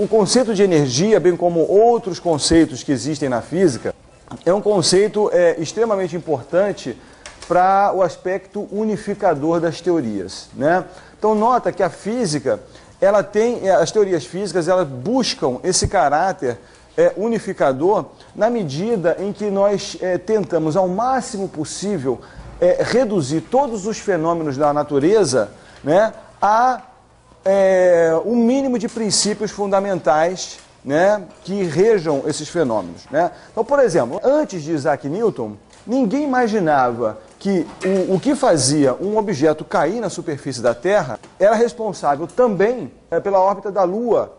o conceito de energia, bem como outros conceitos que existem na física, é um conceito extremamente importante para o aspecto unificador das teorias, né? Então nota que a física, ela tem, as teorias físicas, elas buscam esse caráter unificador na medida em que nós tentamos ao máximo possível reduzir todos os fenômenos da natureza, né, a um mínimo de princípios fundamentais, né, que regam esses fenômenos, né? Então, por exemplo, antes de Isaac Newton, ninguém imaginava que o que fazia um objeto cair na superfície da Terra era responsável também pela órbita da Lua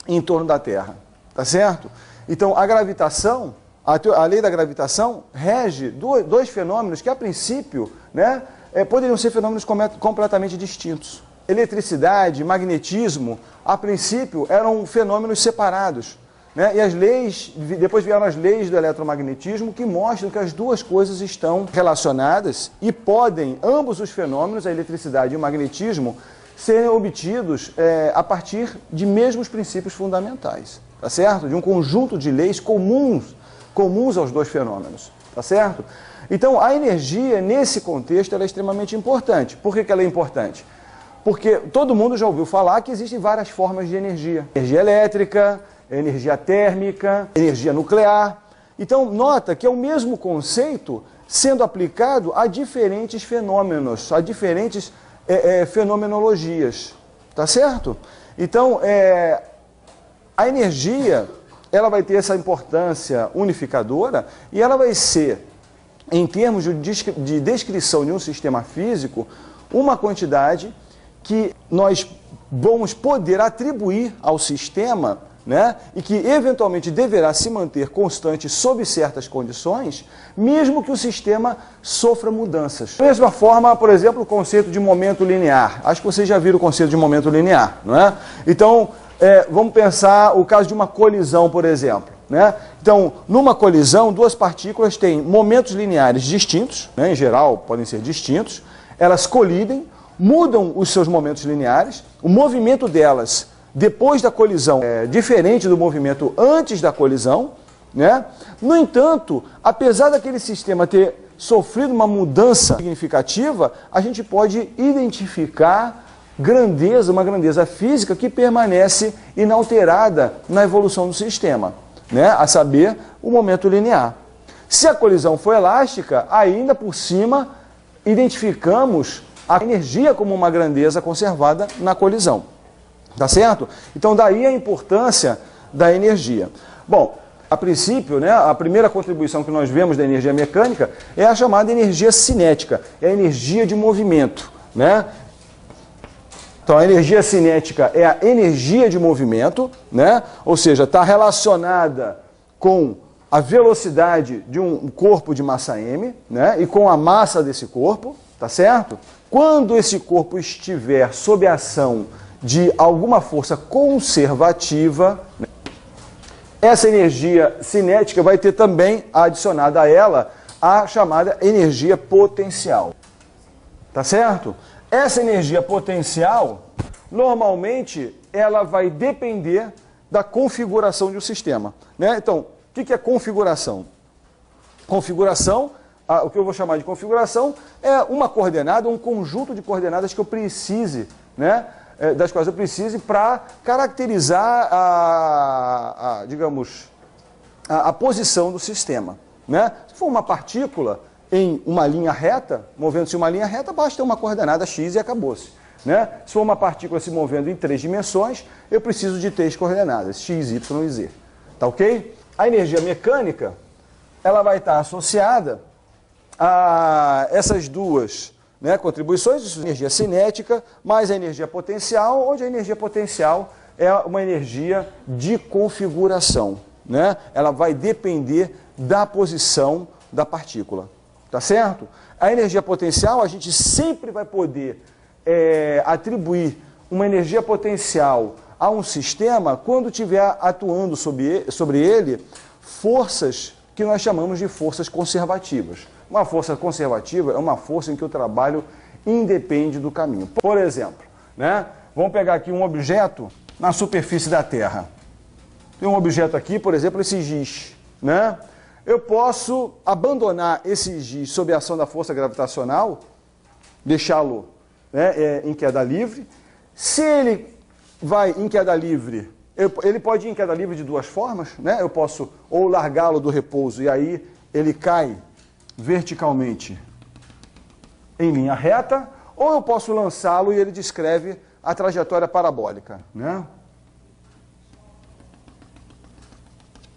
em torno da Terra, tá certo? Então, a gravitação, a lei da gravitação rege dois fenômenos que, a princípio, né, poderiam ser fenômenos completamente distintos. Eletricidade, magnetismo, a princípio, eram fenômenos separados, né? E as leis, depois vieram as leis do eletromagnetismo que mostram que as duas coisas estão relacionadas e podem, ambos os fenômenos, a eletricidade e o magnetismo, serem obtidos a partir de mesmos princípios fundamentais, tá certo? De um conjunto de leis comuns aos dois fenômenos, tá certo? Então, a energia, nesse contexto, ela é extremamente importante. Por que ela é importante? Porque todo mundo já ouviu falar que existem várias formas de energia. Energia elétrica, energia térmica, energia nuclear. Então, nota que é o mesmo conceito sendo aplicado a diferentes fenômenos, a diferentes fenomenologias. Tá certo? Então, a energia, ela vai ter essa importância unificadora e ela vai ser, em termos de descrição de um sistema físico, uma quantidade que nós vamos poder atribuir ao sistema, né, e que eventualmente deverá se manter constante sob certas condições, mesmo que o sistema sofra mudanças. Da mesma forma, por exemplo, o conceito de momento linear. Acho que vocês já viram o conceito de momento linear, não é? Então, vamos pensar o caso de uma colisão, por exemplo, né? Então, numa colisão, duas partículas têm momentos lineares distintos, né, em geral podem ser distintos, elas colidem, mudam os seus momentos lineares, o movimento delas depois da colisão é diferente do movimento antes da colisão, né? No entanto, apesar daquele sistema ter sofrido uma mudança significativa, a gente pode identificar uma grandeza física que permanece inalterada na evolução do sistema, né? A saber, o momento linear. Se a colisão for elástica, ainda por cima identificamos a energia como uma grandeza conservada na colisão. Tá certo? Então, daí a importância da energia. Bom, a princípio, né, a primeira contribuição que nós vemos da energia mecânica é a chamada energia cinética, é a energia de movimento, né? Então, a energia cinética é a energia de movimento, né? Ou seja, está relacionada com a velocidade de um corpo de massa m, né, e com a massa desse corpo, tá certo? Quando esse corpo estiver sob a ação de alguma força conservativa, essa energia cinética vai ter também adicionada a ela a chamada energia potencial. Tá certo? Essa energia potencial, normalmente, ela vai depender da configuração de um sistema, né? Então, o que é configuração? Configuração, o que eu vou chamar de configuração, é uma coordenada, um conjunto de coordenadas que eu precise, né, das quais eu precise para caracterizar digamos, a posição do sistema, né? Se for uma partícula em uma linha reta, movendo-se em uma linha reta, basta uma coordenada x e acabou-se, né? Se for uma partícula se movendo em 3 dimensões, eu preciso de 3 coordenadas, x, y e z. Tá ok? A energia mecânica, ela vai estar associada a essas duas, né, contribuições, energia cinética mais a energia potencial, onde a energia potencial é uma energia de configuração, né? Ela vai depender da posição da partícula, tá certo? A energia potencial, a gente sempre vai poder atribuir uma energia potencial a um sistema quando estiver atuando sobre ele forças que nós chamamos de forças conservativas. Uma força conservativa é uma força em que o trabalho independe do caminho. Por exemplo, né, vamos pegar aqui um objeto na superfície da Terra. Tem um objeto aqui, por exemplo, esse giz, né? Eu posso abandonar esse giz sob a ação da força gravitacional, deixá-lo, né, em queda livre. Se ele vai em queda livre, ele pode ir em queda livre de duas formas, né? Eu posso ou largá-lo do repouso e aí ele cai verticalmente em linha reta, ou eu posso lançá-lo e ele descreve a trajetória parabólica, né?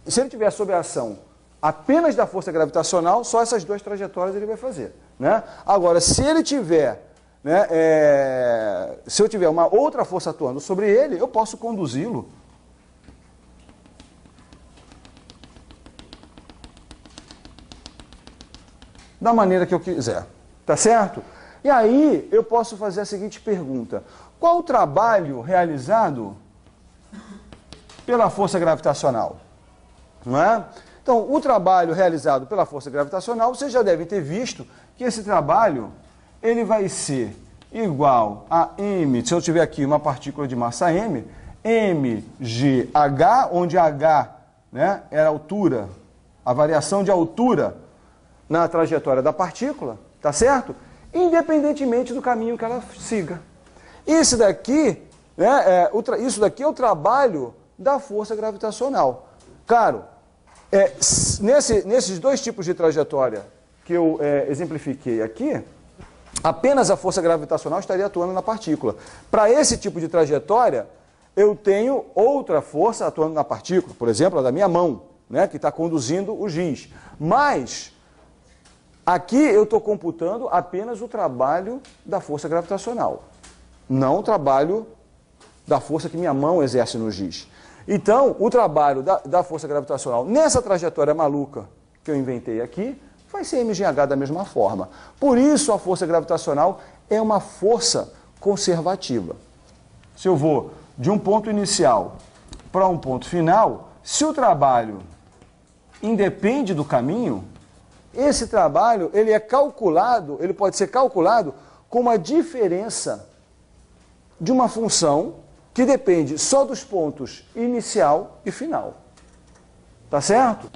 Se ele tiver sob a ação apenas da força gravitacional, só essas duas trajetórias ele vai fazer, né? Agora, se ele tiver, né, se eu tiver uma outra força atuando sobre ele, eu posso conduzi-lo da maneira que eu quiser, tá certo? E aí eu posso fazer a seguinte pergunta: qual o trabalho realizado pela força gravitacional? Não é? Então, o trabalho realizado pela força gravitacional, vocês já devem ter visto que esse trabalho ele vai ser igual a m, se eu tiver aqui uma partícula de massa m, mgh, onde h, né, é a altura, a variação de altura na trajetória da partícula, tá certo? Independentemente do caminho que ela siga. Isso daqui, né, isso daqui é o trabalho da força gravitacional. Claro, nesses dois tipos de trajetória que eu exemplifiquei aqui, apenas a força gravitacional estaria atuando na partícula. Para esse tipo de trajetória, eu tenho outra força atuando na partícula, por exemplo, a da minha mão, né, que está conduzindo o giz. Mas aqui eu estou computando apenas o trabalho da força gravitacional, não o trabalho da força que minha mão exerce no giz. Então, o trabalho da força gravitacional nessa trajetória maluca que eu inventei aqui vai ser mgh da mesma forma. Por isso, a força gravitacional é uma força conservativa. Se eu vou de um ponto inicial para um ponto final, se o trabalho independe do caminho, esse trabalho ele pode ser calculado com uma diferença de uma função que depende só dos pontos inicial e final. Tá certo?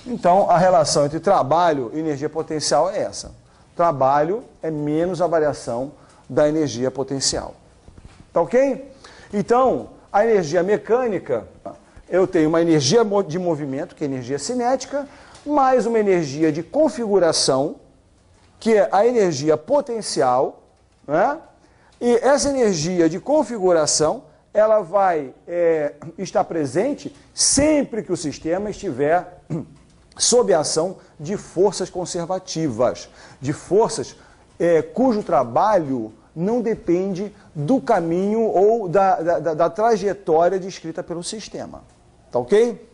Então, a relação entre trabalho e energia potencial é essa. Trabalho é menos a variação da energia potencial. Tá ok? Então, a energia mecânica, eu tenho uma energia de movimento, que é energia cinética, mais uma energia de configuração, que é a energia potencial, né? E essa energia de configuração ela vai estar presente sempre que o sistema estiver sob a ação de forças conservativas, de forças cujo trabalho não depende do caminho ou da trajetória descrita pelo sistema. Tá ok?